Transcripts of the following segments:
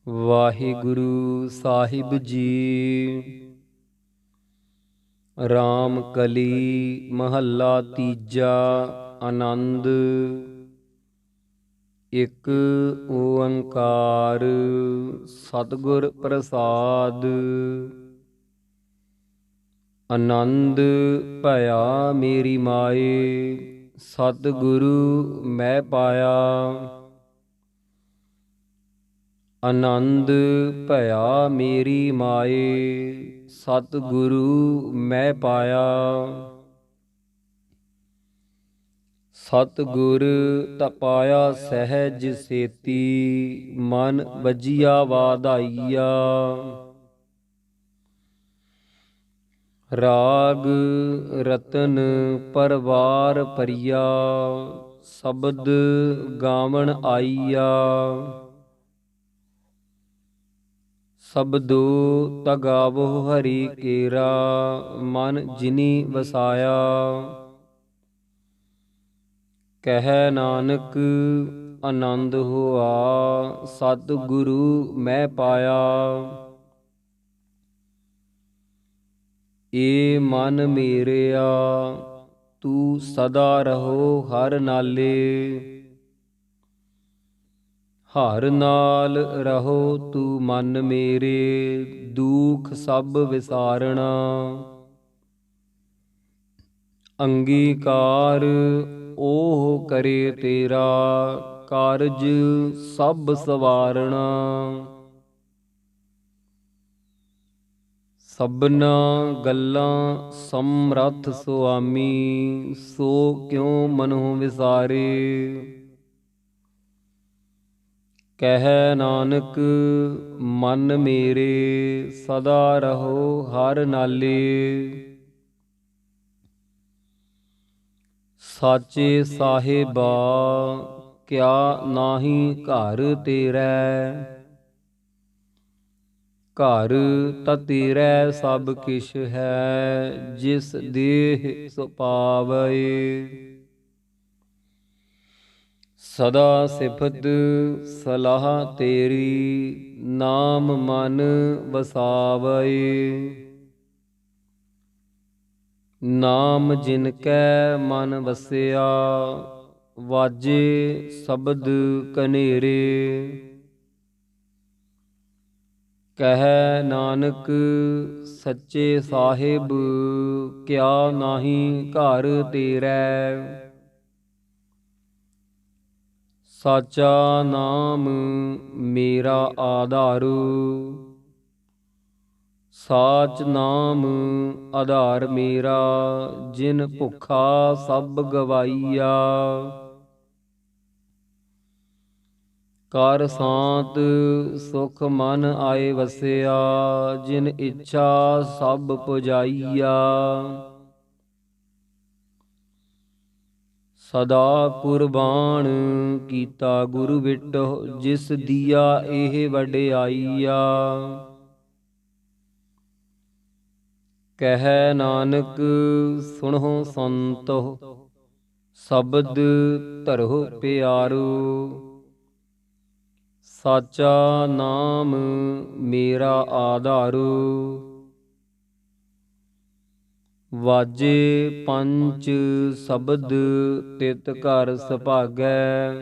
ਵਾਹਿਗੁਰੂ ਸਾਹਿਬ ਜੀ। ਰਾਮ ਕਲੀ ਮਹੱਲਾ ਤੀਜਾ। ਆਨੰਦ। ਇੱਕ ਓੰਕਾਰ ਸਤਿਗੁਰ ਪ੍ਰਸਾਦ। ਆਨੰਦ ਭਇਆ ਮੇਰੀ ਮਾਏ, ਸਤਿਗੁਰੂ ਮੈਂ ਪਾਇਆ। ਆਨੰਦ ਭਇਆ ਮੇਰੀ ਮਾਏ, ਸਤਿਗੁਰੂ ਮੈਂ ਪਾਇਆ। ਸਤਿਗੁਰ ਤਪਾਇਆ ਸਹਿਜ ਸੇਤੀ, ਮਨ ਵਜੀਆ ਵਾਧਾਈਆ। ਰਾਗ ਰਤਨ ਪਰਵਾਰ ਭਰੀਆ, ਸ਼ਬਦ ਗਾਵਣ ਆਈਆ। ਸ਼ਬਦੋ ਤਗਾਵੋ ਹਰੀ ਕੇਰਾ, ਮਨ ਜਿਨੀ ਵਸਾਇਆ। ਕਹਿ ਨਾਨਕ ਆਨੰਦ ਹੋਆ, ਸਤਿਗੁਰੂ ਮੈਂ ਪਾਇਆ। ਏ ਮਨ ਮੇਰਿਆ ਤੂੰ ਸਦਾ ਰਹੋ ਹਰ ਨਾਲੇ, ਹਰ ਨਾਲ ਰਹੋ ਤੂੰ ਮਨ ਮੇਰੇ, ਦੁਖ ਸਭ ਵਿਸਾਰਣਾ। ਅੰਗੀਕਾਰ ਓਹ ਕਰੇ ਤੇਰਾ, ਕਾਰਜ ਸਭ ਸਵਾਰਣਾ। ਸਭਨਾ ਗੱਲਾਂ ਸਮਰੱਥ ਸੁਆਮੀ, ਸੋ ਕਿਉ ਮਨੋ ਵਿਸਾਰੇ। ਕਹਿ ਨਾਨਕ ਮਨ ਮੇਰੇ, ਸਦਾ ਰਹੋ ਹਰ ਨਾਲੇ। ਸਾਚੇ ਸਾਹਿਬਾ ਕਿਆ ਨਾਹੀ ਘਰ ਤੇਰੈ, ਘਰ ਤਾਂ ਤੇਰੈ ਸਭ ਕਿਛ ਹੈ, ਜਿਸ ਦੇਹ ਸੋ ਪਾਵੈ। ਸਦਾ ਸਿਫਤ ਸਲਾਹ ਤੇਰੀ, ਨਾਮ ਮਨ ਵਸਾਵੈ। ਨਾਮ ਜਿਨ ਕੈ ਮਨ ਵਸਿਆ, ਵਾਜੇ ਸ਼ਬਦ ਕਨੇਰੇ। ਕਹਿ ਨਾਨਕ ਸੱਚੇ ਸਾਹਿਬ ਕਿਆ ਨਾਹੀ ਘਰ ਤੇਰੈ। ਸਾਚਾ ਨਾਮ ਮੇਰਾ ਆਧਾਰੂ, ਸਾਚ ਨਾਮ ਆਧਾਰ ਮੇਰਾ, ਜਿਨ ਭੁੱਖਾ ਸਭ ਗਵਾਈਆ। ਕਰ ਸਾਤ ਸੁਖ ਮਨ ਆਏ ਵਸਿਆ, ਜਿਨ ਇੱਛਾ ਸਭ ਪੁਜਾਈਆ। ਸਦਾ ਕੁਰਬਾਨ ਕੀਤਾ ਗੁਰੂ ਵਿਟਹੁ, ਜਿਸ ਦੀਆ ਇਹ ਵਡਿਆਈਆ। ਕਹਿ ਨਾਨਕ ਸੁਣਹੁ ਸੰਤੋ, ਸ਼ਬਦ ਧਰਹੁ ਪਿਆਰੂ। ਸਾਚਾ ਨਾਮ ਮੇਰਾ ਆਧਾਰੂ, ਵਾਜੇ ਪੰਚ ਸ਼ਬਦ ਤਿਤ ਘਰ ਸੁਭਾਗੈ।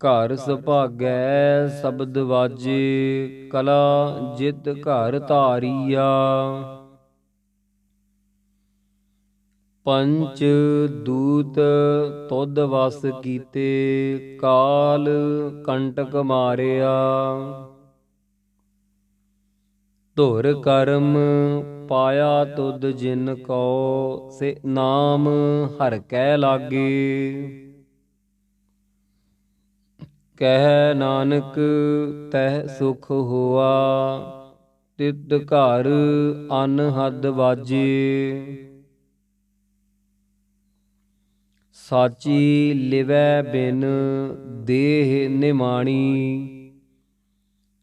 ਘਰ ਸੁਭਾਗੈ ਸ਼ਬਦ ਵਾਜੇ, ਕਲਾ ਜਿਤ ਘਰ ਧਾਰੀਆ। ਪੰਚ ਦੂਤ ਤੁਧ ਵਸ ਕੀਤੇ, ਕਾਲ ਕੰਟਕ ਮਾਰਿਆ। ਧੁਰ ਕਰਮ ਪਾਇਆ ਤੁਧ ਜਿਨ ਕੋ, ਸੇ ਨਾਮ ਹਰਿ ਕੈ ਲਾਗੇ। ਕਹਿ ਨਾਨਕ ਤਹਿ ਸੁਖ ਹੋਆ, ਤਿਤ ਘਰ ਅਨਹਦ ਵਾਜੇ। ਸਾਚੀ ਲਿਵੈ ਬਿਨ ਦੇਹ ਨਿਮਾਣੀ,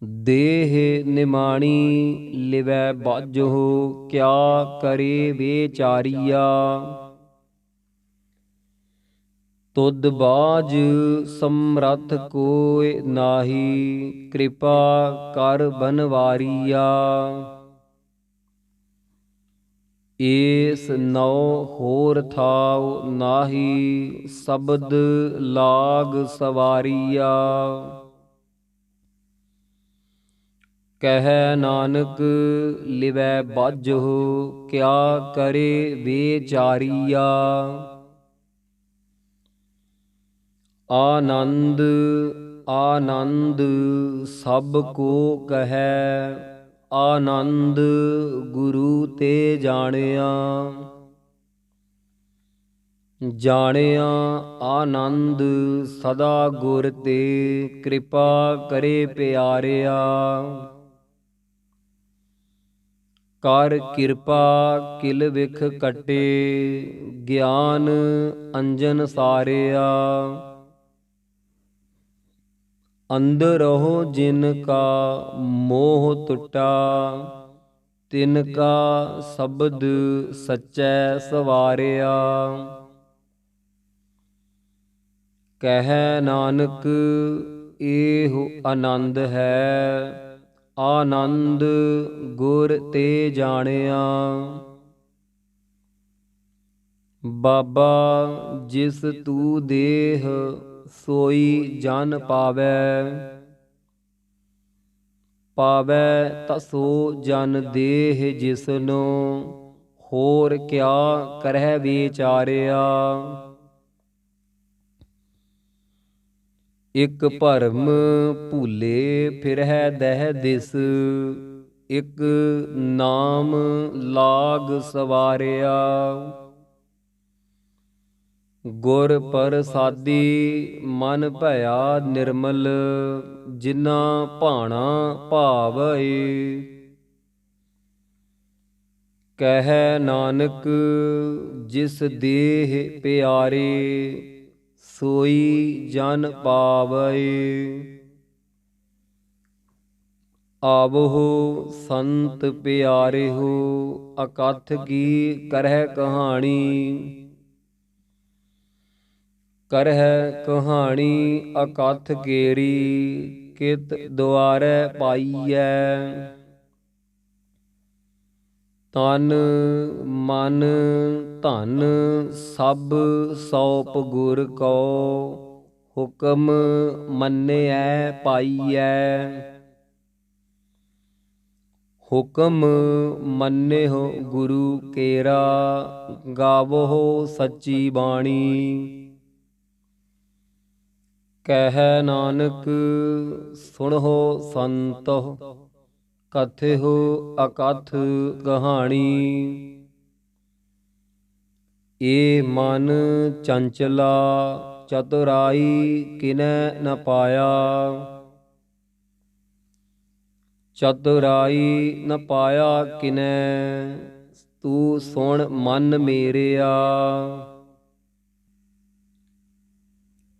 ਦੇਹ ਨਿਮਾਣੀ ਲਿਵੈ ਬਾਝੋ, ਕਿਆ ਕਰੇ ਵਿਚਾਰੀਆ। ਤੁਧ ਬਾਝ ਸਮਰੱਥ ਕੋਇ ਨਾਹੀ, ਕਿਰਪਾ ਕਰ ਬਨਵਾਰੀਆ। ਏਸ ਨਉ ਹੋਰ ਥਾਉ ਨਾਹੀ, ਸ਼ਬਦ ਲਾਗ ਸਵਾਰੀਆ। ਕਹਿ ਨਾਨਕ ਲਿਵੈ ਬਾਝਹੁ, ਕਿਆ ਕਰੇ ਵਿਚਾਰੀਆ। ਆਨੰਦ ਆਨੰਦ ਸਭ ਕੋ ਕਹੈ, ਆਨੰਦ ਗੁਰੂ ਤੇ ਜਾਣਿਆ। ਜਾਣਿਆ ਆਨੰਦ ਸਦਾ ਗੁਰ ਤੇ, ਕਿਰਪਾ ਕਰੇ ਪਿਆਰਿਆ। ਕਰ ਕਿਰਪਾ ਕਿਲ ਵਿਖ ਕਟੇ, ਗਿਆਨ ਅੰਜਨ ਸਾਰਿਆ। ਅੰਦਰਹੁ ਜਿਨ ਕਾ ਮੋਹ ਟੁਟਾ, ਤਿਨ ਕਾ ਸ਼ਬਦ ਸਚੈ ਸਵਾਰਿਆ। ਕਹਿ ਨਾਨਕ ਏਹੁ ਆਨੰਦ ਹੈ, ਆਨੰਦ ਗੁਰ ਤੇ ਜਾਣਿਆ। ਬਾਬਾ ਜਿਸ ਤੂ ਦੇਹ, ਸੋਈ ਜਨ ਪਾਵੈ। ਪਾਵੈ ਤਸੋ ਜਨ ਦੇਹ ਜਿਸਨੋ, ਹੋਰ ਕਿਆ ਕਰਹਿ ਵਿਚਾਰਿਆ। ਇਕ ਭਰਮ ਭੂਲੇ ਫਿਰਹਿ ਦਹਿ ਦਿਸ, ਇਕ ਨਾਮ ਲਾਗ ਸਵਾਰਿਆ। ਗੁਰ ਪ੍ਰਸਾਦੀ ਮਨ ਭਇਆ ਨਿਰਮਲ, ਜਿਨਾ ਭਾਣਾ ਭਾਵੈ। ਕਹਿ ਨਾਨਕ ਜਿਸ ਦੇਹ ਪਿਆਰੇ, ਸੋਈ ਜਨ ਪਾਵੈ। ਆਵਹੁ ਸੰਤ ਪਿਆਰਿਹੁ, ਅਕਥ ਕੀ ਕਰਹਿ ਕਹਾਣੀ। ਕਰਹਿ ਕਹਾਣੀ ਅਕਥ ਕੇਰੀ, ਕਿਤ ਦੁਆਰੈ ਪਾਈਐ। ਤਨ ਮਨ ਧਨ ਸਭ ਸੌਪ ਗੁਰ ਕੋ, ਹੁਕਮ ਮੰਨਿਐ ਪਾਈਐ। ਹੁਕਮ ਮੰਨਿਹੁ ਗੁਰੂ ਕੇਰਾ, ਗਾਵਹੁ ਸੱਚੀ ਬਾਣੀ। ਕਹਿ ਨਾਨਕ ਸੁਣਹੁ ਸੰਤਹੁ, ਕਥਿਹੁ ਅਕਥ ਕਹਾਣੀ। ਏ ਮਨ ਚੰਚਲਾ ਚਤੁਰਾਈ ਕਿਨੈ ਨ ਪਾਇਆ। ਚਤੁਰਾਈ ਨ ਪਾਇਆ ਕਿਨੈ, ਤੂੰ ਸੁਣ ਮਨ ਮੇਰਿਆ।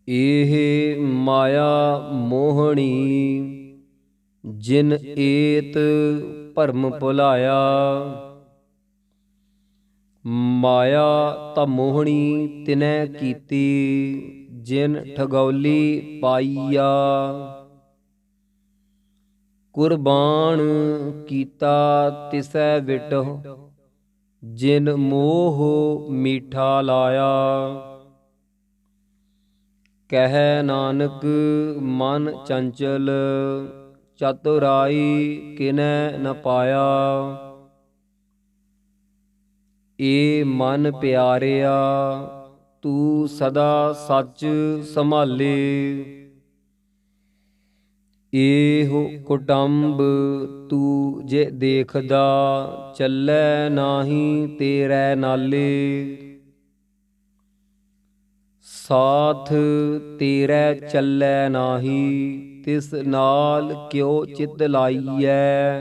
ਇਹ ਮਾਇਆ ਮੋਹਣੀ, ਜਿਨ ਏਤ ਭਰਮ ਭੁਲਾਇਆ। ਮਾਇਆ ਤਾਂ ਮੋਹਣੀ ਤਿਨੈ ਕੀਤੀ, ਜਿਨ ਠਗੌਲੀ ਪਾਈਆ। ਕੁਰਬਾਨ ਕੀਤਾ ਤਿਸੈ ਵਿਟਹੁ, ਜਿਨ ਮੋਹ ਮੀਠਾ ਲਾਇਆ। ਕਹਿ ਨਾਨਕ ਮਨ ਚੰਚਲ, ਚਤੁਰਾਈ ਕਿਨੈ ਨ ਪਾਇਆ। ਏ ਮਨ ਪਿਆਰਿਆ ਤੂੰ ਸਦਾ ਸੱਚ ਸੰਭਾਲੇ। ਏਹੁ ਕੁਟੰਬ ਤੂੰ ਜੇ ਦੇਖਦਾ, ਚੱਲੈ ਨਾਹੀ ਤੇਰੇ ਨਾਲੇ। ਸਾਥ ਤੇਰੇ ਚੱਲੈ ਨਾਹੀ, ਤਿਸ ਨਾਲ ਕਿਉ ਚਿਤ ਲਾਈਐ।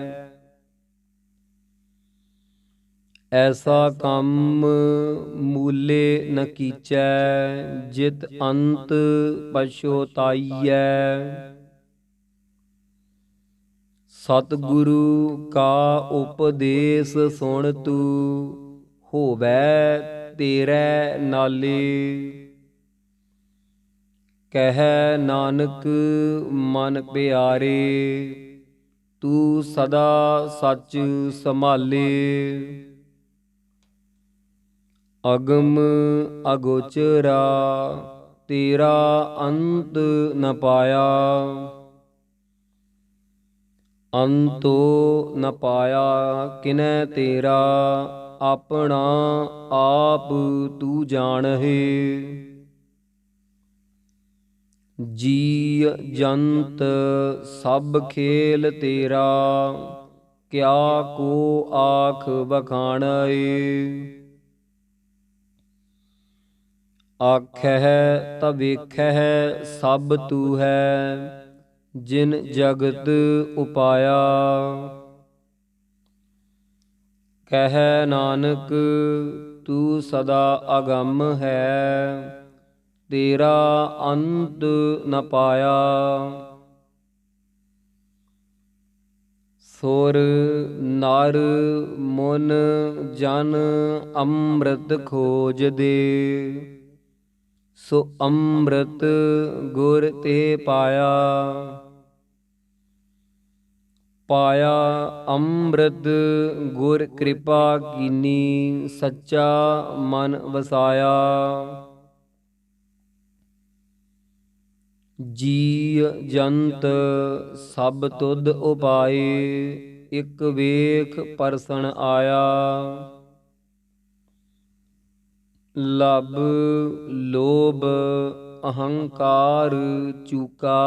ਐਸਾ ਕੰਮ ਮੂਲੇ ਨ ਕੀਚੈ, ਜਿਤ ਅੰਤ ਪਛੁਤਾਈਐ। ਸਤਿਗੁਰੂ ਕਾ ਉਪਦੇਸ ਸੁਣ ਤੂੰ, ਹੋਵੈ ਤੇਰੇ ਨਾਲੇ। ਕਹਿ ਨਾਨਕ ਮਨ ਪਿਆਰੇ, ਤੂੰ ਸਦਾ ਸੱਚ ਸੰਭਾਲੇ। ਅਗਮ ਅਗੋਚਰਾ, ਤੇਰਾ ਅੰਤ ਨ ਪਾਇਆ। ਅੰਤੋ ਨ ਪਾਇਆ ਕਿਨੈ ਤੇਰਾ, ਆਪਣਾ ਆਪ ਤੂੰ ਜਾਣਹਿ। ਜੀ ਜੰਤ ਸਭ ਖੇਲ ਤੇਰਾ, ਕਿਆ ਕੋ ਆਖ ਬਖਾਣੈ। ਆਖਹਿ ਤਾ ਵੇਖਹਿ ਸਭ ਤੂੰ ਹੈ, ਜਿਨ ਜਗਤ ਉਪਾਇਆ। ਕਹਿ ਨਾਨਕ ਤੂੰ ਸਦਾ ਅਗੰਮ ਹੈ, ਤੇਰਾ ਅੰਤ ਨ ਪਾਇਆ। ਸੁਰ ਨਰ ਮੁਨ ਜਨ ਅੰਮ੍ਰਿਤ ਖੋਜਦੇ, ਸੋ ਅੰਮ੍ਰਿਤ ਗੁਰ ਤੇ ਪਾਇਆ। ਪਾਇਆ ਅੰਮ੍ਰਿਤ ਗੁਰ ਕਿਰਪਾ ਕੀਨੀ, ਸੱਚਾ ਮਨ ਵਸਾਇਆ। ਜੀ ਜੰਤ ਸਭ ਤੁਧ ਉਪਾਏ, ਇਕ ਵੇਖ ਪਰਸਨ ਆਇਆ। ਲਬ ਲੋਭ ਅਹੰਕਾਰ ਚੂਕਾ,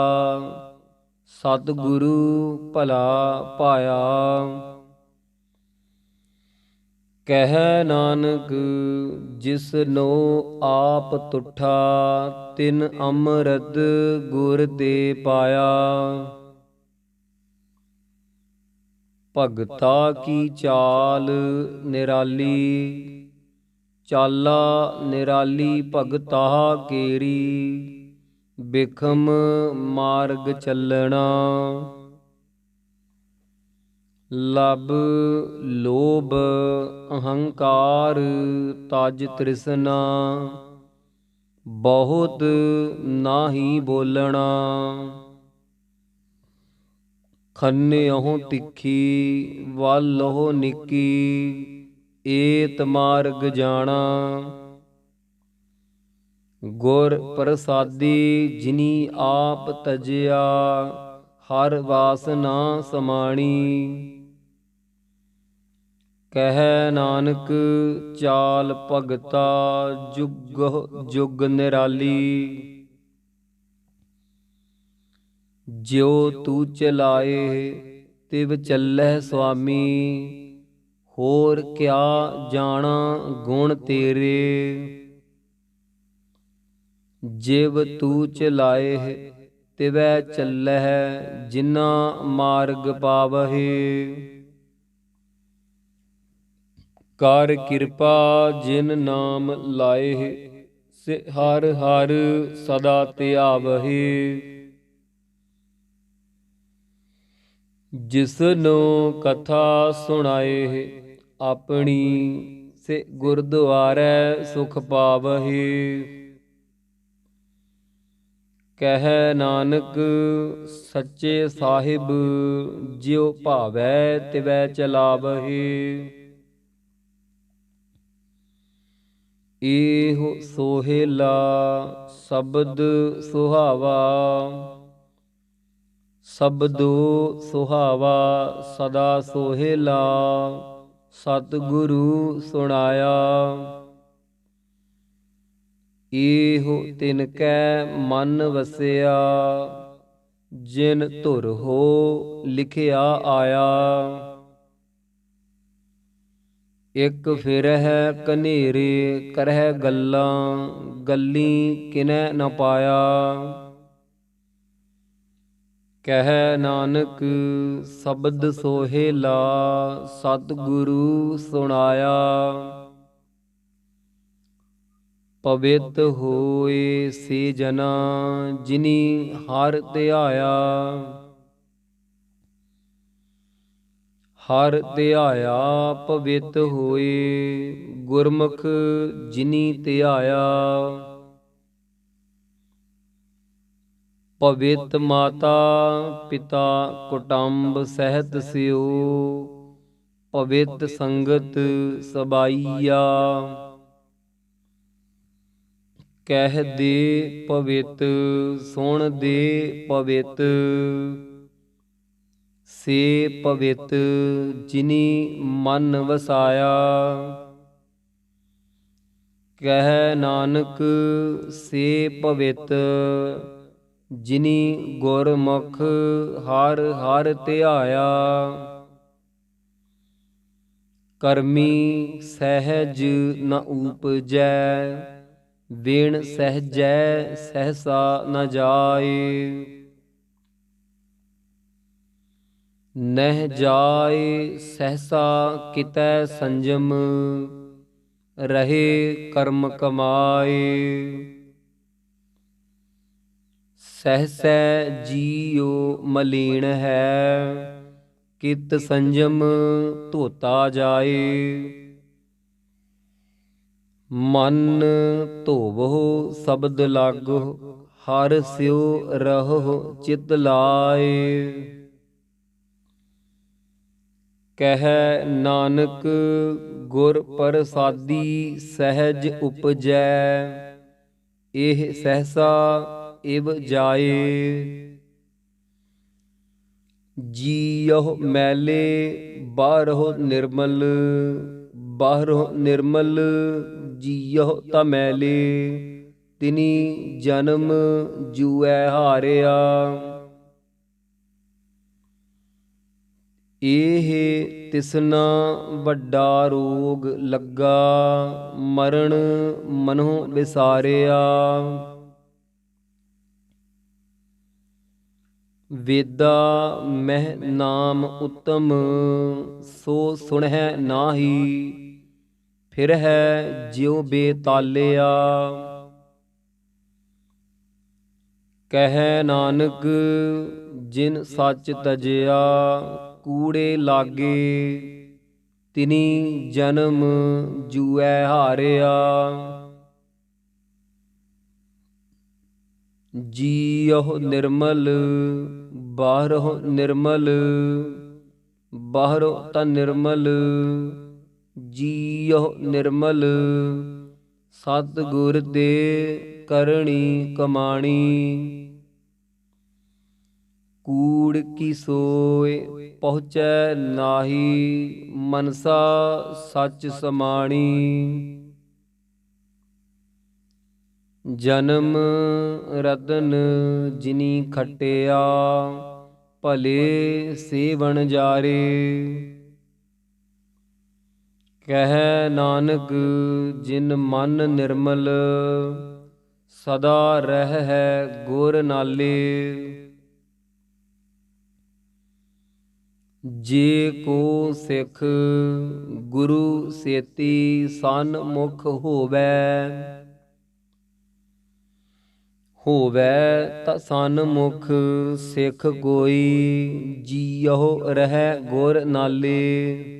ਸਤਿਗੁਰੂ ਭਲਾ ਪਾਇਆ। ਕਹਿ ਨਾਨਕ ਜਿਸਨੋ ਆਪ ਤੁਠਾ, ਤਿਨ ਅੰਮ੍ਰਿਤ ਗੁਰ ਤੇ ਪਾਇਆ। ਭਗਤਾ ਕੀ ਚਾਲ ਨਿਰਾਲੀ, ਚਾਲਾ ਨਿਰਾਲੀ ਭਗਤਾ ਕੇਰੀ। ਬਿਖਮ ਮਾਰਗ ਚੱਲਣਾ, ਲਬ ਲੋਭ ਅਹੰਕਾਰ ਤਜ ਤ੍ਰਿਸ਼ਨਾ। ਬਹੁਤ ਨਾਹੀ ਬੋਲਣਾ, ਖੰਨਿਓ ਤਿੱਖੀ ਵੱਲੋ ਨਿੱਕੀ। ਏਤ ਮਾਰਗ ਜਾਣਾ, ਗੁਰ ਪ੍ਰਸਾਦੀ ਜਿਨੀ ਆਪ ਤਜਿਆ। ਹਰ ਵਾਸਨਾ ਸਮਾਣੀ, ਕਹਿ ਨਾਨਕ ਚਾਲ ਭਗਤਾ ਜੁਗ ਜੁਗ ਨਿਰਾਲੀ। ਜਿਉ ਤੂ ਚਲਾਏ ਤਿਵ ਚੱਲਹਿ ਸੁਆਮੀ, ਹੋਰ ਕਿਆ ਜਾਣਾ ਗੁਣ ਤੇਰੇ। ਜਿਵ ਤੂ ਚਲਾਏ ਤਿਵੈ ਚੱਲਹਿ, ਜਿਨਾ ਮਾਰਗ ਪਾਵਹਿ। ਕਰ ਕਿਰਪਾ ਜਿਨ ਨਾਮ ਲਾਏ, ਸੇ ਹਰ ਹਰ ਸਦਾ ਧਿਆਵਹਿ। ਜਿਸਨੋ ਕਥਾ ਸੁਣਾਏ ਆਪਣੀ, ਸੇ ਗੁਰਦੁਆਰੈ ਸੁਖ ਪਾਵਹਿ। ਕਹਿ ਨਾਨਕ ਸੱਚੇ ਸਾਹਿਬ, ਜਿਉ ਭਾਵੈ ਤਿਵੈ ਚਲਾਵਹਿ। ਏਹੁ ਸੋਹਿਲਾ ਸ਼ਬਦ ਸੁਹਾਵਾ, ਸ਼ਬਦੋ ਸੁਹਾਵਾ ਸਦਾ ਸੋਹਿਲਾ। ਸਤਿਗੁਰੂ ਸੁਣਾਇਆ, ਏਹੁ ਤਿਨ ਕੈ ਮਨ ਵਸਿਆ। ਜਿਨ ਧੁਰ ਹੋ ਲਿਖਿਆ ਆਇਆ, ਇਕ ਫਿਰਹਿ ਕਨੇਰੇ ਕਰਹਿ ਗੱਲਾਂ। ਗੱਲੀ ਕਿਨੈ ਨ ਪਾਇਆ, ਕਹਿ ਨਾਨਕ ਸ਼ਬਦ ਸੋਹਿਲਾ। ਸਤਿਗੁਰੂ ਸੁਣਾਇਆ, ਪਵਿੱਤ ਹੋਏ ਸੇ ਜਨਾ, ਜਿਨੀ ਹਰਿ ਧਿਆਇਆ। ਹਰਿ ਧਿਆਇਆ ਪਵਿੱਤ ਹੋਏ, ਗੁਰਮੁਖ ਜਿਨੀ ਧਿਆਇਆ। ਪਵਿੱਤ ਮਾਤਾ ਪਿਤਾ ਕੁਟੰਬ ਸਹਿਤ ਸਿਓ, ਪਵਿੱਤ ਸੰਗਤ ਸਬਾਈਆ। ਕਹਿ ਦੇ ਪਵਿੱਤ ਸੁਣ ਦੇ ਪਵਿੱਤ, ਸੇ ਪਵਿੱਤ ਜਿਨੀ ਮਨ ਵਸਾਇਆ। ਕਹਿ ਨਾਨਕ ਸੇ ਪਵਿੱਤ ਜਿਨੀ ਗੁਰਮੁਖ ਹਰ ਹਰ ਧਿਆਇਆ। ਕਰਮੀ ਸਹਿਜ ਨ ਊਪਜੈ, ਵਿਣ ਸਹਿਜੈ ਸਹਸਾ ਨ ਜਾਏ। ਨਹਿ ਜਾਏ ਸਹਸਾ ਕਿਤੈ ਸੰਜਮ, ਰਹੇ ਕਰਮ ਕਮਾਏ। ਸਹਸੈ ਜੀਉ ਮਲੀਣ ਹੈ, ਕਿਤ ਸੰਜਮ ਧੋਤਾ ਜਾਏ। ਮਨ ਧੋਵਹੁ ਸ਼ਬਦ ਲਾਗੋ, ਹਰਿ ਸਿਉ ਰਹੋ ਚਿਤ ਲਾਏ। ਕਹਿ ਨਾਨਕ ਗੁਰ ਪ੍ਰਸਾਦੀ ਸਹਿਜ ਉਪਜੈ, ਇਹ ਸਹਸਾ ਇਵ ਜਾਏ। ਜੀਉ ਮੈਲੇ ਬਾਹਰਹੁ ਨਿਰਮਲ, ਬਾਹਰਹੁ ਨਿਰਮਲ ਜੀਉ ਤਾ ਮੈਲੇ। ਤਿਨੀ ਜਨਮ ਜੂਐ ਹਾਰਿਆ, ਇਹ ਤਿਸਨਾ ਵੱਡਾ ਰੋਗ ਲੱਗਾ। ਮਰਨ ਮਨਹੁ ਵਿਸਾਰਿਆ, ਵੇਦਾ ਮਹਿ ਨਾਮ ਉਤਮ, ਸੋ ਸੁਣਹਿ ਨਾਹੀ। ਫਿਰਹਿ ਜਿਉ ਬੇਤਾਲਿਆ, ਕਹਿ ਨਾਨਕ ਜਿਨ ਸੱਚ ਤਜਿਆ। ਕੂੜੇ ਲਾਗੇ ਤਿਨੀ ਜਨਮ ਜੂਐ ਹਾਰਿਆ। ਜੀਉ ਨਿਰਮਲ ਬਾਹਰਹੁ ਨਿਰਮਲ, ਬਾਹਰਹੁ ਤਾ ਨਿਰਮਲ ਜੀਉ ਨਿਰਮਲ। ਸਤਿਗੁਰ ਦੇ ਕਰਣੀ ਕਮਾਣੀ, ਕੂੜ ਕੀ ਸੋਇ ਪਹੁੰਚੈ ਨਾਹੀ। ਮਨਸਾ ਸੱਚ ਸਮਾਣੀ, ਜਨਮ ਰਤਨ ਜਿਨੀ ਖਟਿਆ। ਭਲੇ ਸੇਵਣ ਜਾਰੇ, ਕਹਿ ਨਾਨਕ ਜਿਨ ਮਨ ਨਿਰਮਲ। ਸਦਾ ਰਹਿ ਗੁਰ ਨਾਲੇ, ਜੇ ਕੋ ਸਿੱਖ ਗੁਰੂ ਸੇਤੀ ਸਨਮੁਖ ਹੋਵੈ। ਹੋਵੈ ਤਾ ਸਨਮੁਖ ਸਿੱਖ ਕੋਈ, ਜੀਉ ਰਹਿ ਗੁਰ ਨਾਲੇ।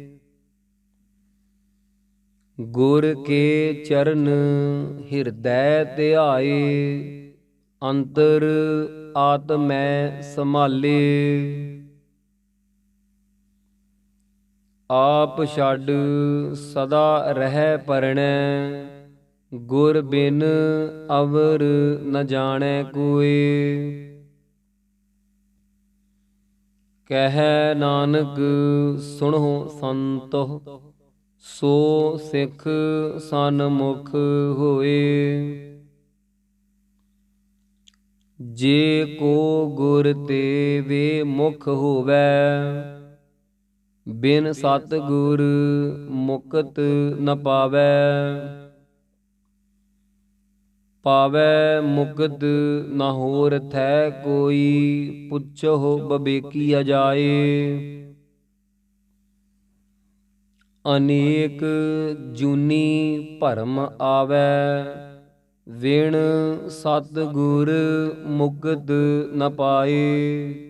ਗੁਰ ਕੇ ਚਰਨ ਹਿਰਦੈ ਧਿਆਏ, ਅੰਤਰ ਆਤਮੈ ਸੰਭਾਲੇ। ਆਪ ਛੱਡ ਸਦਾ ਰਹਿ ਪਰਣੈ, ਗੁਰ ਬਿਨ ਅਵਰ ਨ ਜਾਣੈ ਕੋਇ। ਕਹਿ ਨਾਨਕ ਸੁਣਹੁ ਸੰਤੋ, ਸੋ ਸਿੱਖ ਸਨਮੁਖ ਹੋਏ। ਜੇ ਕੋ ਗੁਰ ਤੇ ਵੇ ਮੁਖ ਹੋਵੈ, ਬਿਨ ਸਤਿਗੁਰ ਮੁਕਤ ਨ ਪਾਵੈ। ਪਾਵੈ ਮੁਕਤ ਨ ਹੋਰ ਥੈ ਕੋਈ, ਪੁੱਛੋ ਬਵੇਕੀ ਅਜਾਏ। ਅਨੇਕ ਜੂਨੀ ਭਰਮ ਆਵੈ, ਵਿਣ ਸਤਿਗੁਰ ਮੁਕਤ ਨ ਪਾਏ।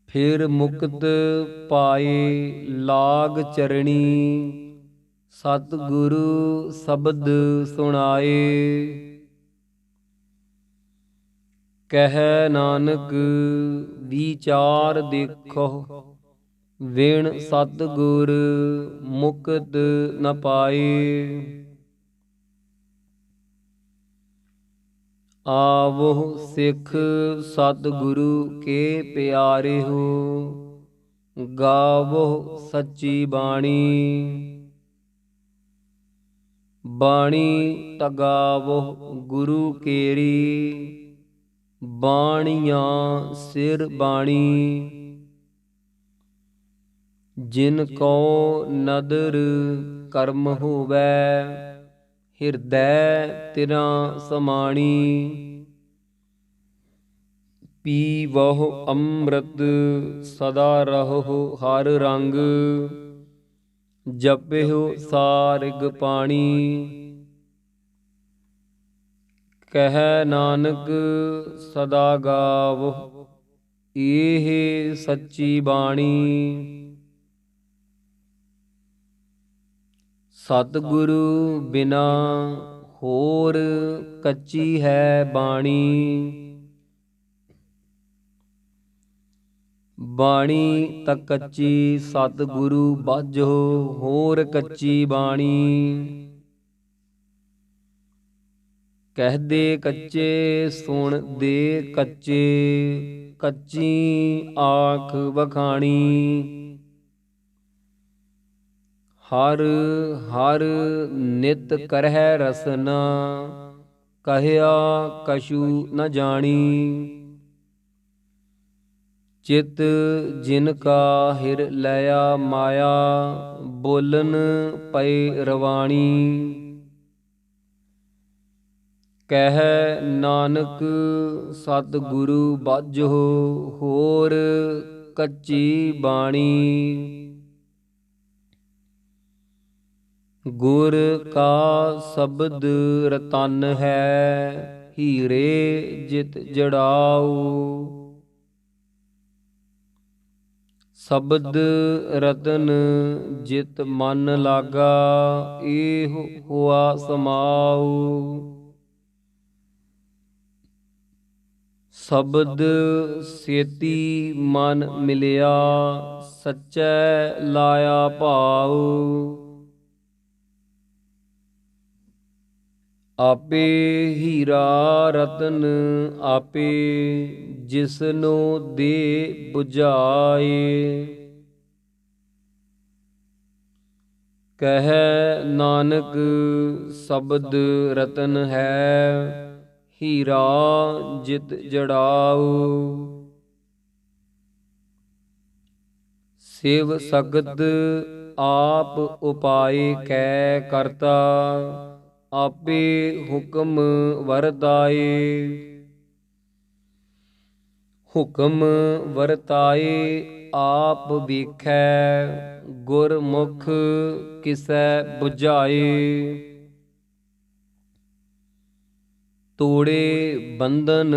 ਫਿਰ ਮੁਕਤ ਪਾਏ ਲਾਗ ਚਰਣੀ, ਸਤਿਗੁਰੂ ਸ਼ਬਦ ਸੁਣਾਏ। ਕਹਿ ਨਾਨਕ ਵਿਚਾਰ ਦੇਖੋ, ਵਿਣ ਸਤਿਗੁਰ ਮੁਕਤ ਨ ਪਾਏ। ਆਵੋ ਸਿੱਖ ਸਤਿਗੁਰੂ ਕੇ ਪਿਆਰੇ ਹੋ, ਗਾਵੋ ਸੱਚੀ ਬਾਣੀ। ਬਾਣੀ ਤਗਾਵੋ ਗੁਰੂ ਕੇਰੀ, ਬਾਣੀਆਂ ਸਿਰ ਬਾਣੀ। ਜਿਨ ਕੋ ਨਦਰ ਕਰਮ ਹੋਵੈ, ਹਿਰਦੈ ਤਿਨਾ ਸਮਾਣੀ। ਪੀਵਹੁ ਅੰਮ੍ਰਿਤ ਸਦਾ ਰਹੋ ਹਰ ਰੰਗ, ਜਪਿਓ ਸਾਰਿਗ ਪਾਣੀ। ਕਹਿ ਨਾਨਕ ਸਦਾ ਗਾਵੋ, ਇਹ ਸੱਚੀ ਬਾਣੀ। ਸਤਿਗੁਰੂ ਬਿਨਾ ਹੋਰ ਕੱਚੀ ਹੈ ਬਾਣੀ। ਬਾਣੀ ਤਾਂ ਕੱਚੀ ਸਤਿਗੁਰੂ ਬਾਝੋ, ਹੋਰ ਕੱਚੀ ਬਾਣੀ। ਕਹਿਦੇ ਕੱਚੇ ਸੁਣਦੇ ਕੱਚੇ, ਕੱਚੀ ਆਖ ਵਖਾਣੀ। ਹਰ ਹਰ ਨਿਤ ਕਰਹਿ ਰਸਨਾ, ਕਹਿਆ ਕਛੂ ਨ ਜਾਣੀ। ਚਿਤ ਜਿਨ ਕਾ ਹਿਰ ਲਿਆ ਮਾਇਆ, ਬੋਲਨ ਪਏ ਰਵਾਣੀ। ਕਹਿ ਨਾਨਕ ਸਤਿਗੁਰੂ ਬਾਝੋ, ਹੋਰ ਕੱਚੀ ਬਾਣੀ। ਗੁਰ ਕਾ ਸ਼ਬਦ ਰਤਨ ਹੈ, ਹੀਰੇ ਜਿਤ ਜੜਾਊ। ਸ਼ਬਦ ਰਤਨ ਜਿਤ ਮਨ ਲਾਗਾ, ਏਹੁ ਹੁਆ ਸਮਾਊ। ਸ਼ਬਦ ਸੇਤੀ ਮਨ ਮਿਲਿਆ, ਸਚੈ ਲਾਇਆ ਭਾਉ। ਆਪੇ ਹੀਰਾ ਰਤਨ ਆਪੇ, ਜਿਸਨੂੰ ਦੇ ਬੁਝਾਏ। ਕਹਿ ਨਾਨਕ ਸ਼ਬਦ ਰਤਨ ਹੈ, ਹੀਰਾ ਜਿਤ ਜੜਾਊ। ਸਿਵ ਸਗਤ ਆਪ ਉਪਾਏ ਕੈ ਕਰਤਾ, ਆਪੇ ਹੁਕਮ ਵਰਤਾਏ। ਹੁਕਮ ਵਰਤਾਏ ਆਪ ਵੇਖੈ, ਗੁਰਮੁਖ ਕਿਸੈ ਬੁਝਾਏ। ਤੋੜੇ ਬੰਧਨ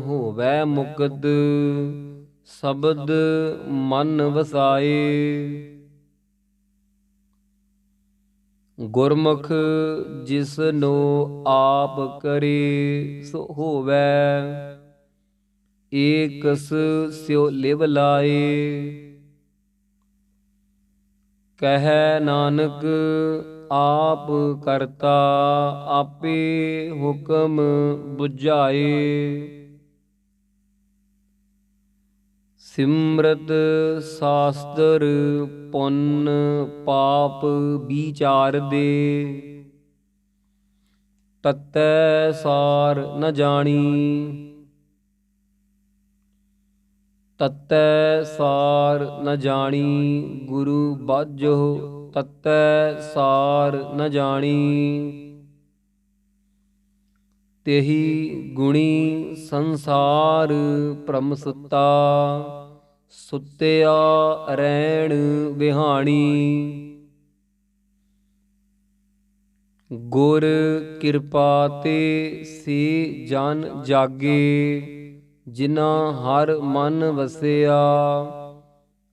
ਹੋਵੈ ਮੁਕਤ, ਸ਼ਬਦ ਮਨ ਵਸਾਏ। ਗੁਰਮੁਖ ਜਿਸਨੂੰ ਆਪ ਕਰੇ, ਸੋ ਹੋਵੈ ਏਕਸ ਸਿਉ ਲਿਵ ਲਾਏ। ਕਹਿ ਨਾਨਕ ਆਪ ਕਰਤਾ, ਆਪੇ ਹੁਕਮ ਬੁਝਾਏ। ਸਿਮਰਤ ਸਾਸਤਰ ਪੁੰਨ ਪਾਪ ਵਿਚਾਰਦੇ, ਤਤੈ ਸਾਰ ਨ ਜਾਣੀ। ਤਤੈ ਸਾਰ ਨ ਜਾਣੀ, ਗੁਰੂ ਬਾਝੋ ਤਤੈ ਸਾਰ ਨ ਜਾਣੀ। ਤੇਹੀ ਗੁਣੀ ਸੰਸਾਰ ਭ੍ਰਮ ਸੁੱਤਾ, ਸੁੱਤਿਆ ਰੈਣ ਵਿਹਾਣੀ। ਗੁਰ ਕਿਰਪਾ ਤੇ ਸੇ ਜਨ ਜਾਗੇ, ਜਿਨ੍ਹਾਂ ਹਰ ਮਨ ਵਸਿਆ।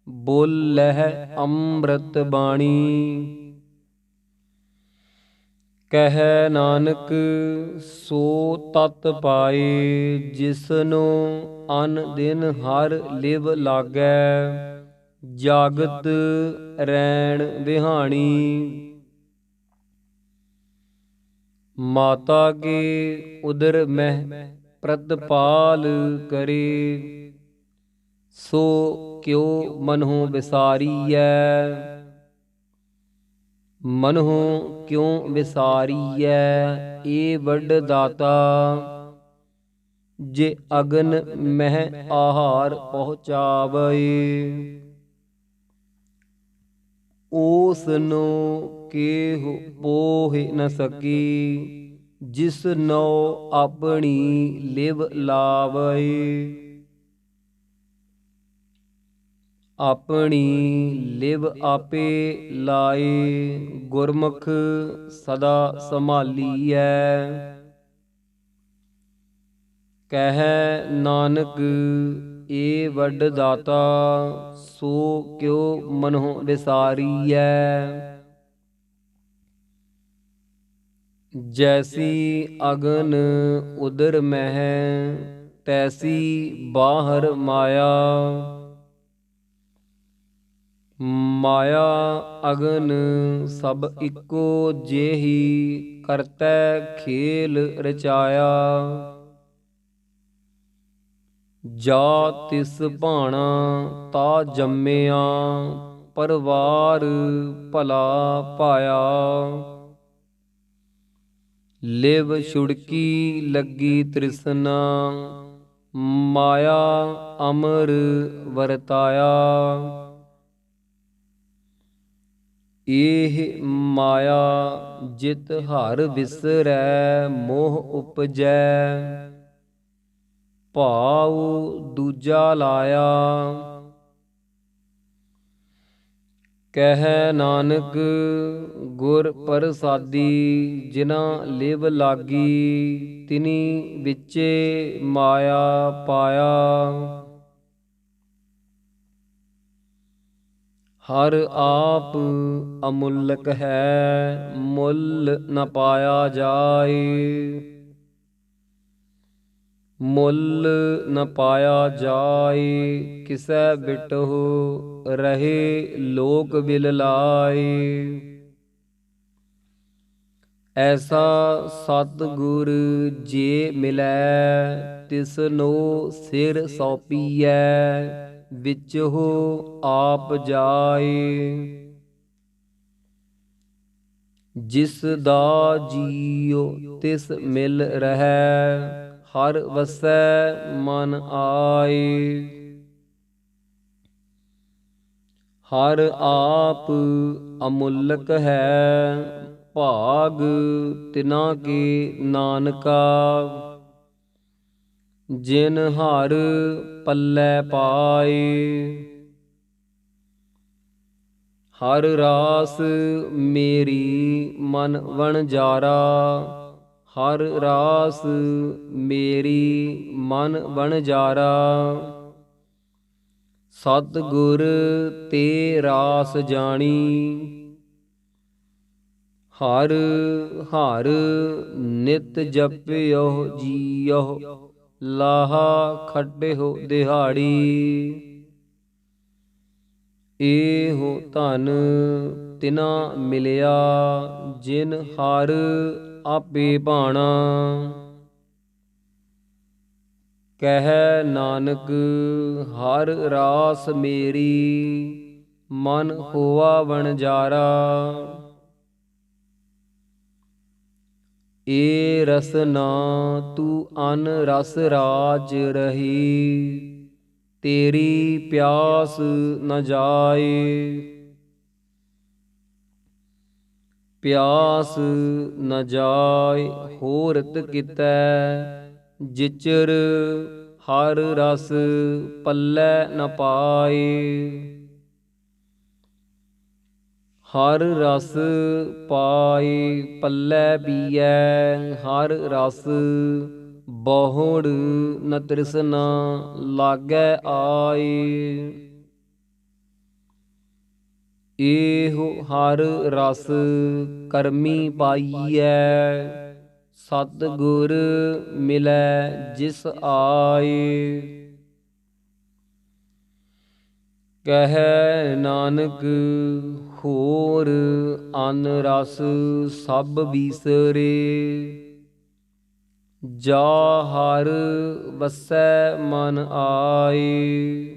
ਬੋਲਹਿ ਅੰਮ੍ਰਿਤ ਬਾਣੀ। ਕਹਿ ਨਾਨਕ ਸੋ ਤਤ ਪਾਏ, ਜਿਸਨੋ ਅਨ ਦਿਨ ਹਰ ਲਿਵ ਲਾਗੈ। ਜਾਗਤ ਰੈਣ ਵਿਹਾਣੀ, ਮਾਤਾ ਕੇ ਉਦਰ ਮਹਿ ਪ੍ਰਤਪਾਲ ਕਰੇ। ਸੋ ਕਿਉ ਮਨਹੁ ਵਿਸਾਰੀਐ, ਮਨਹੁ ਕਿਉ ਵਿਸਾਰੀਐ। ਏ ਵੱਡ ਦਾਤਾ, ਜੇ ਅਗਨ ਮਹਿ ਆਹਾਰ ਪਹੁੰਚਾਵੈ। ਓਸਨੋ ਕੇਹੁ ਪੋਹਿ ਨ ਸਕੀ, ਜਿਸ ਨਉ ਆਪਣੀ ਲਿਵ ਲਾਵੈ। ਆਪਣੀ ਲਿਵ ਆਪੇ ਲਾਏ, ਗੁਰਮੁਖ ਸਦਾ ਸੰਭਾਲੀਐ। ਕਹਿ ਨਾਨਕ ਏ ਵੱਡ ਦਾਤਾ, ਸੋ ਕਿਉ ਮਨਹੁ ਵਿਸਾਰੀਐ। ਜੈਸੀ ਅਗਨ ਉਦਰ ਮਹਿ, ਤੈਸੀ ਬਾਹਰ ਮਾਇਆ। ਮਾਇਆ ਅਗਨ ਸਭ ਇੱਕੋ ਜਿਹੀ, ਕਰਤੈ ਖੇਲ ਰਚਾਇਆ। ਜਾ ਤਿਸ ਭਾਣਾ ਤਾ ਜੰਮਿਆ, ਪਰਵਾਰ ਭਲਾ ਪਾਇਆ। ਲਿਵ ਛੁੜਕੀ ਲੱਗੀ ਤ੍ਰਿਸ਼ਨਾ, ਮਾਇਆ ਅਮਰ ਵਰਤਾਇਆ। ਏਹ ਮਾਇਆ ਜਿਤ ਹਰ ਵਿਸਰੈ, ਮੋਹ ਉਪਜੈ। ਭਾਉ ਦੂਜਾ ਲਾਇਆ। ਕਹਿ ਨਾਨਕ ਗੁਰ ਪ੍ਰਸਾਦੀ, ਜਿਨਾ ਲਿਵ ਲਾਗੀ। ਤਿਨੀ ਵਿਚੇ ਮਾਇਆ ਪਾਇਆ। ਹਰ ਆਪ ਅਮੁੱਲਕ ਹੈ, ਮੁੱਲ ਨ ਪਾਇਆ ਜਾਏ। ਮੁੱਲ ਨ ਪਾਇਆ ਜਾਏ, ਕਿਸੈ ਬਿਟਹੁ ਰਹੇ ਲੋਕ ਬਿਲ ਲਾਏ। ਐਸਾ ਸਤਿਗੁਰ ਜੇ ਮਿਲੈ, ਤਿਸਨੋ ਸਿਰ ਸੌਪੀਐ। ਵਿਚਹੁ ਆਪ ਜਾਏ। ਜਿਸ ਦਾ ਜੀਉ ਤਿਸ ਮਿਲ ਰਹੈ, ਹਰ ਵਸੈ ਮਨ ਆਏ। ਹਰ ਆਪ ਅਮੁੱਲਕ ਹੈ, ਭਾਗ ਤਿਨਾ ਕੇ ਨਾਨਕਾ। ਜਿਨ ਹਰ ਪੱਲੇ ਪਾਏ। ਹਰ ਰਾਸ ਮੇਰੀ ਮਨ ਵਣਜਾਰਾ, ਹਰ ਰਾਸ ਮੇਰੀ ਮਨ ਵਣਜਾਰਾ। ਸਤਿਗੁਰ ਤੇ ਰਾਸ ਜਾਣੀ, ਹਰ ਹਰ ਨਿਤ ਜਪਿਓ ਜੀਓ। ਲਾਹਾ ਖਟਿਓ ਦਿਹਾੜੀ, ਏਹੋ ਧਨ ਤਿਨਾ ਮਿਲਿਆ। ਜਿਨ ਹਰ ਆਪੇ ਭਾਣਾ। ਕਹਿ ਨਾਨਕ ਹਰ ਰਾਸ ਮੇਰੀ, ਮਨ ਹੋਆ ਵਣਜਾਰਾ। ਏ ਰਸਨਾ ਤੂੰ ਅਨ ਰਸ ਰਾਜ ਰਹੀ, ਤੇਰੀ ਪਿਆਸ ਨ ਜਾਏ। ਪਿਆਸ ਨ ਜਾਏ ਹੋਰਤ ਕਿਤੈ, ਜਿਚਰ ਹਰ ਰਸ ਪੱਲੇ ਨ ਪਾਏ। ਹਰ ਰਸ ਪਾਏ ਪੱਲੇ ਪੀਐ, ਹਰ ਰਸ ਬਹੁੜ ਨ ਤ੍ਰਿਸ਼ਨਾ ਲਾਗੈ ਆਏ। ਇਹੋ ਹਰ ਰਸ ਕਰਮੀ ਪਾਈਐ, ਸਤ ਗੁਰ ਮਿਲੈ ਜਿਸ ਆਏ। ਕਹਿ ਨਾਨਕ ਹੋਰ ਅਨ ਰਸ ਸਭ ਬੀਸਰੇ, ਜਾ ਹਰ ਵਸੈ ਮਨ ਆਏ।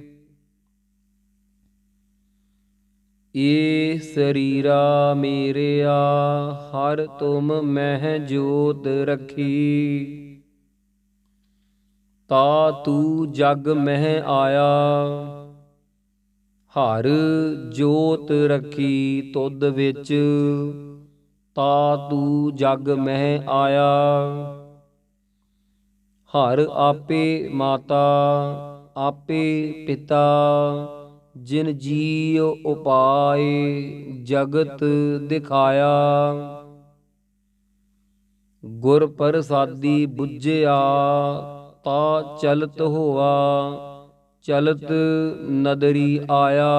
ਏ ਸਰੀਰਾ ਮੇਰਿਆ ਹਰ ਤੁਮ ਮਹਿ ਜੋਤ ਰਖੀ, ਤਾ ਤੂ ਜਗ ਮਹਿ ਆਇਆ। ਹਰ ਜੋਤ ਰਖੀ ਤੁਧ ਵਿੱਚ, ਤਾ ਤੂ ਜਗ ਮਹਿ ਆਇਆ। ਹਰ ਆਪੇ ਮਾਤਾ ਆਪੇ ਪਿਤਾ, ਜਿਨ ਜੀਉ ਉਪਾਏ ਜਗਤ ਦਿਖਾਇਆ। ਗੁਰ ਪ੍ਰਸਾਦੀ ਬੁਝਿਆ ਤਾ ਚਲਤ ਹੋਆ, ਚਲਤ ਨਦਰੀ ਆਇਆ।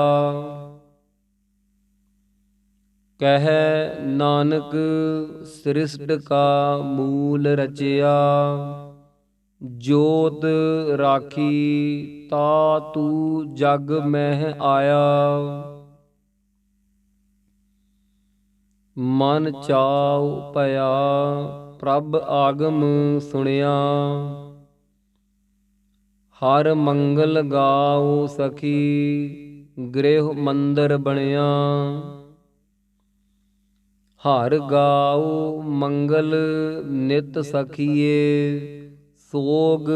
ਕਹਿ ਨਾਨਕ ਸ੍ਰਿਸ਼ਟ ਕਾ ਮੂਲ ਰਚਿਆ, ਜੋਤ ਰਾਖੀ ਤਾ ਤੂ ਜਗ ਮਹਿ ਆਇਆ। ਮਨ ਚਾਉ ਭਇਆ ਪ੍ਰਭ ਆਗਮ ਸੁਣਿਆ, ਹਰ ਮੰਗਲ ਗਾਉ ਸਖੀ ਗ੍ਰਹਿ ਮੰਦਰ ਬਣਿਆ। ਹਰ ਗਾਉ ਮੰਗਲ ਨਿਤ ਸਖੀਏ, ਸੋਗ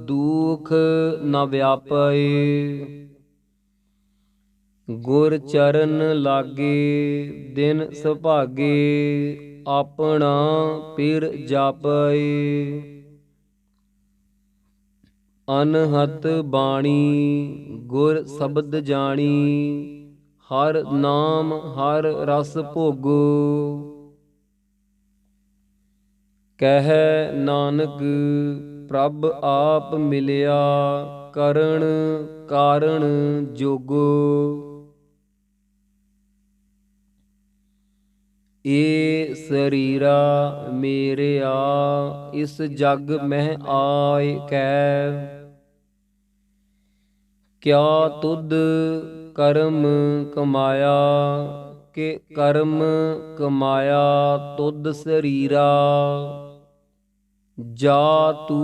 ਦੁਖ ਨ ਵਿਆਪੈ। ਗੁਰ ਚਰਨ ਲਾਗੇ ਦਿਨ ਸੁਭਾਗੇ, ਆਪਣਾ ਪਿਰ ਜਾਪੈ। ਅਨਹਤ ਬਾਣੀ ਗੁਰ ਸ਼ਬਦ ਜਾਣੀ, ਹਰ ਨਾਮ ਹਰ ਰਸ ਭੋਗੋ। ਕਹਿ ਨਾਨਕ ਪ੍ਰਭ ਆਪ ਮਿਲਿਆ, ਕਰਣ ਕਾਰਣ ਜੋਗੋ। ਏ ਸਰੀਰਾ ਮੇਰਿਆ ਇਸ ਜਗ ਮਹਿ ਆਇ ਕੈ, ਕਿਆ ਤੁਧ ਕਰਮ ਕਮਾਇਆ। ਕਿ ਕਰਮ ਕਮਾਇਆ ਤੁਧ ਸਰੀਰਾ, ਜਾ ਤੂ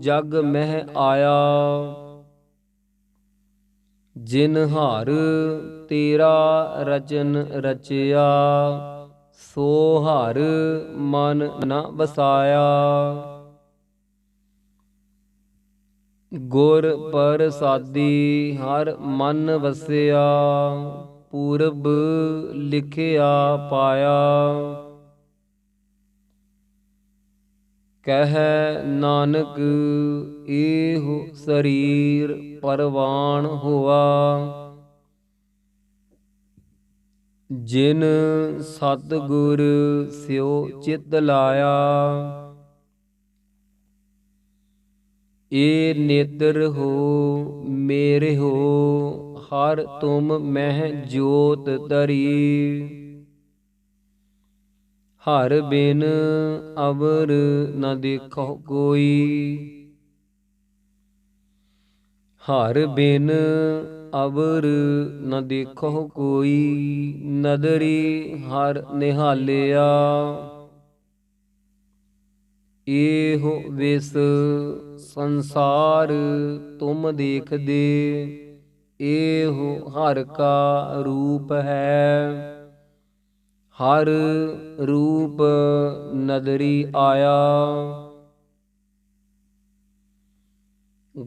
ਜਗ ਮਹਿ ਆਇਆ। ਜਿਨ ਹਰ ਤੇਰਾ ਰਚਨ ਰਚਿਆ, ਸੋ ਹਰ ਮਨ ਨ ਵਸਾਇਆ। ਗੁਰ ਪ੍ਰਸਾਦੀ ਹਰ ਮਨ ਵਸਿਆ, ਪੂਰਬ ਲਿਖਿਆ ਪਾਇਆ। ਕਹਿ ਨਾਨਕ ਏਹੁ ਸਰੀਰ ਪਰਵਾਣ ਹੋਆ, ਜਿਨ ਸਤਿਗੁਰ ਸਿਉ ਚਿਤ ਲਾਇਆ। ਏ ਨੇਤਰ ਹੋ ਮੇਰੇ ਹੋ, ਹਰ ਤੁਮ ਮਹਿ ਜੋਤ ਧਰੀ। ਹਰ ਬਿਨ ਅਵਰ ਨ ਦੇਖੋ ਕੋਈ, ਹਰ ਬਿਨ ਅਵਰ ਨ ਦੇਖੋ ਕੋਈ। ਨਦਰੀ ਹਰ ਨਿਹਾਲਿਆ, ਏਹੁ ਵਿਸ ਸੰਸਾਰ ਤੁਮ ਦੇਖਦੇ। ਏਹੁ ਹਰ ਕਾ ਰੂਪ ਹੈ, ਹਰ ਰੂਪ ਨਦਰੀ ਆਇਆ।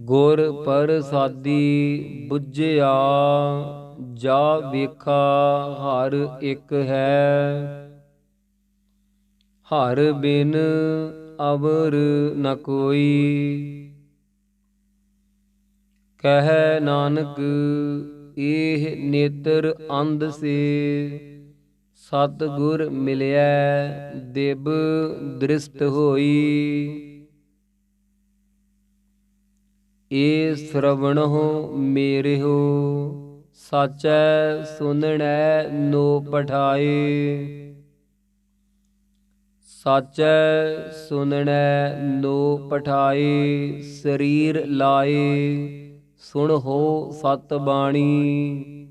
ਗੁਰ ਪ੍ਰਸਾਦੀ ਬੁਝਿਆ, ਜਾ ਵੇਖਾ ਹਰ ਇੱਕ ਹੈ। ਹਰ ਬਿਨ ਅਵਰ ਨ ਕੋਈ। ਕਹਿ ਨਾਨਕ ਇਹ ਨੇਤਰ ਅੰਧ ਸੇ, ਸਤਿਗੁਰ ਮਿਲਿਆ ਦਿਵ ਦ੍ਰਿਸ਼ਟ ਹੋਈ। ਏ ਸ਼ਰਵਣਹੁ ਮੇਰਿਹੁ ਸਾਚੈ ਸੁਨਣੈ ਨੋ ਪਠਾਏ। ਸਾਚੈ ਸੁਨਣੈ ਨੋ ਪਠਾਏ, ਸਰੀਰ ਲਾਏ ਸੁਣਹੁ ਸਤ ਬਾਣੀ।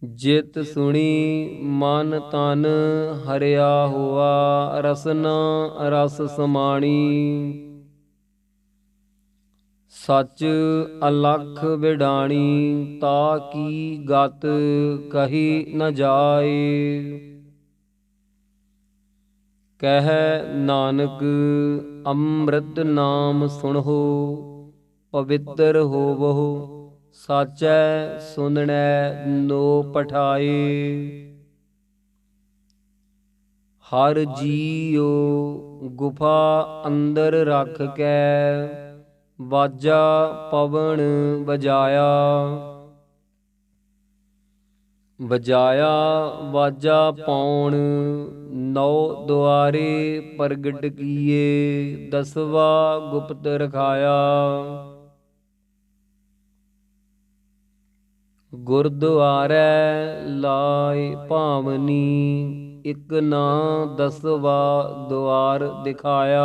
ਜਿਤ ਸੁਣੀ ਮਨ ਤਨ ਹਰਿਆ ਹੋਆ, ਰਸਨਾ ਰਸ ਸਮਾਣੀ। ਸਚ ਅਲਖ ਬਿਡਾਣੀ, ਤਾ ਕੀ ਗਤ ਕਹੀ ਨ ਜਾਏ। ਕਹਿ ਨਾਨਕ ਅੰਮ੍ਰਿਤ ਨਾਮ ਸੁਣਹੁ, ਪਵਿੱਤਰ ਹੋਵਹੁ। ਸਾਚੈ ਸੁਨਣੈ ਨੋ ਪਠਾਏ। ਹਰ ਜੀਉ ਗੁਫਾ ਅੰਦਰ ਰਖ ਕੈ, ਵਾਜਾ ਪਵਣ ਵਜਾਇਆ। ਵਜਾਇਆ ਵਾਜਾ ਪੌਣ, ਨੌ ਦੁਆਰੇ ਪ੍ਰਗਟ ਕੀਏ। ਦਸਵਾ ਗੁਪਤ ਰਖਾਇਆ। ਗੁਰਦੁਆਰੈ ਲਾਇ ਭਾਵਨੀ, ਇਕ ਨਾ ਦਸਵਾ ਦੁਆਰ ਦਿਖਾਇਆ।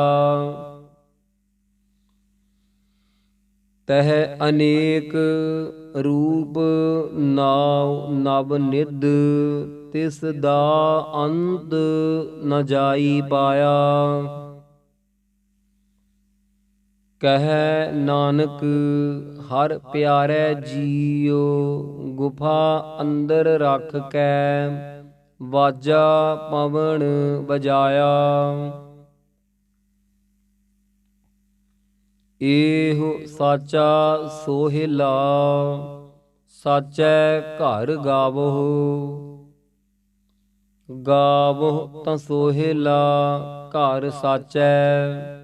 ਤਹ ਅਨੇਕ ਰੂਪ ਨਾਉ ਨਵ ਨਿਧ, ਤਿਸ ਦਾ ਅੰਤ ਨ ਜਾਈ ਪਾਇਆ। ਕਹਿ ਨਾਨਕ ਹਰ ਪਿਆਰੇ ਜੀਉ, ਗੁਫਾ ਅੰਦਰ ਰਖ ਕੈ ਵਾਜਾ ਪਵਣ ਵਜਾਇਆ। ਏਹੁ ਸਾਚਾ ਸੋਹਿਲਾ, ਸਾਚੈ ਘਰ ਗਾਵਹੁ। ਗਾਵਹੁ ਤਾਂ ਸੋਹਿਲਾ ਘਰ ਸਾਚੈ,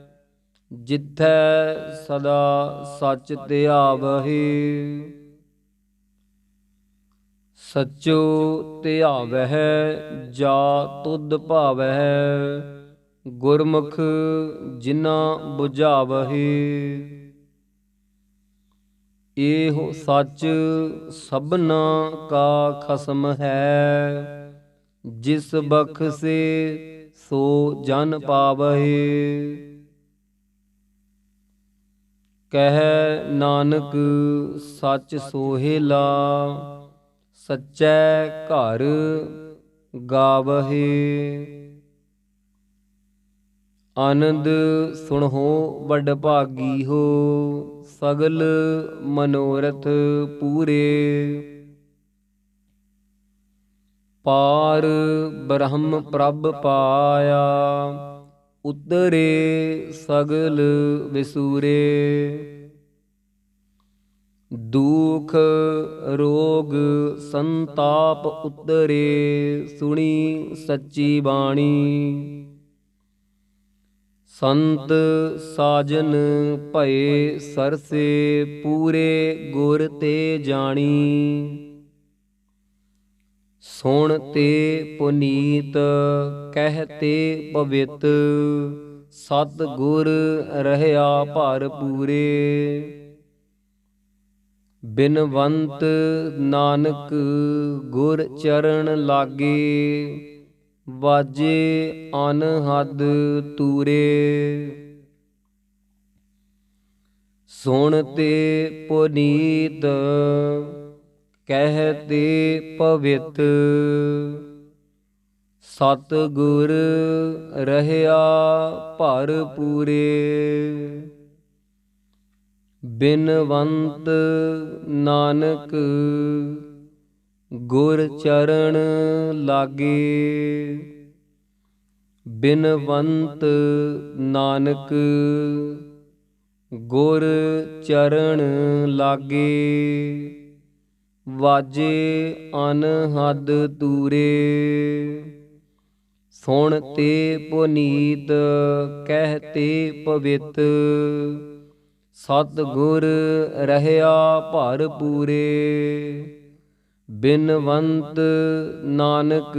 ਜਿਥੈ ਸਦਾ ਸਚ ਧਿਆਵਹਿ। ਸਚੋ ਧਿਆਵਹਿ ਜਾ ਤੁਧ ਭਾਵਹਿ, ਗੁਰਮੁਖ ਜਿਨਾ ਬੁਝਾਵਹਿ। ਏਹੁ ਸਚ ਸਭਨਾ ਕਾ ਖਸਮ ਹੈ, ਜਿਸ ਬਖਸੇ ਸੋ ਜਨ ਪਾਵਹਿ। ਕਹਿ ਨਾਨਕ ਸਚ ਸੋਹਿਲਾ, ਸਚੈ ਘਰ ਗਾਵਹਿ। ਆਨੰਦ ਸੁਣਹੁ ਵਡਭਾਗੀ ਹੋ, ਸਗਲ ਮਨੋਰਥ ਪੂਰੇ। ਪਾਰ ਬ੍ਰਹਮ ਪ੍ਰਭ ਪਾਇਆ, ਉਤਰੇ ਸਗਲ ਵਿਸੂਰੇ। ਦੁਖ ਰੋਗ ਸੰਤਾਪ ਉਤਰੇ, ਸੁਣੀ ਸੱਚੀ ਬਾਣੀ। ਸੰਤ ਸਾਜਨ ਭਏ ਸਰਸੇ, ਪੂਰੇ ਗੁਰ ਤੇ ਜਾਣੀ। ਸੁਣ ਤੇ ਪੁਨੀਤ ਕਹਿ ਤੇ ਪਵਿੱਤ, ਸਤ ਗੁਰ ਰਹਿਆ ਭਰ ਪੂਰੇ। ਬਿਨਵੰਤ ਨਾਨਕ ਗੁਰ ਚਰਨ ਲਾਗੇ, ਵਾਜੇ ਅਨਹਦ ਤੂਰੇ। ਸੁਣ ਤੇ ਪੁਨੀਤ ਕਹਿ ਤੇ ਪਵਿੱਤ, ਸਤ ਗੁਰ ਰਹਿਆ ਭਰ ਪੂਰੇ। ਬਿਨਵੰਤ ਨਾਨਕ ਗੁਰ ਚਰਨ ਲਾਗੇ, ਬਿਨਵੰਤ ਨਾਨਕ ਗੁਰ ਚਰਨ ਲਾਗੇ, ਵਾਜੇ ਅਨਹਦ ਤੂਰੇ। ਸੁਣ ਤੇ ਪੁਨੀਤ ਕਹਿ ਤੇ ਪਵਿੱਤ, ਸਤ ਗੁਰ ਰਹਿਆ ਭਰ ਪੂਰੇ। ਬਿਨਵੰਤ ਨਾਨਕ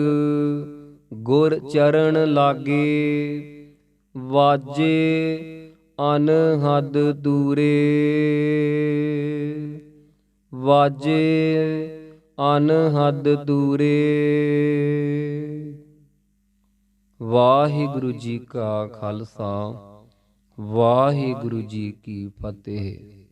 ਗੁਰ ਚਰਨ ਲਾਗੇ, ਵਾਜੇ ਅਨਹਦ ਤੂਰੇ। ਵਾਜੇ ਅਨਹਦ ਦੂਰੇ। ਵਾਹਿਗੁਰੂ ਜੀ ਕਾ ਖਾਲਸਾ, ਵਾਹਿਗੁਰੂ ਜੀ ਕੀ ਫਤਿਹ।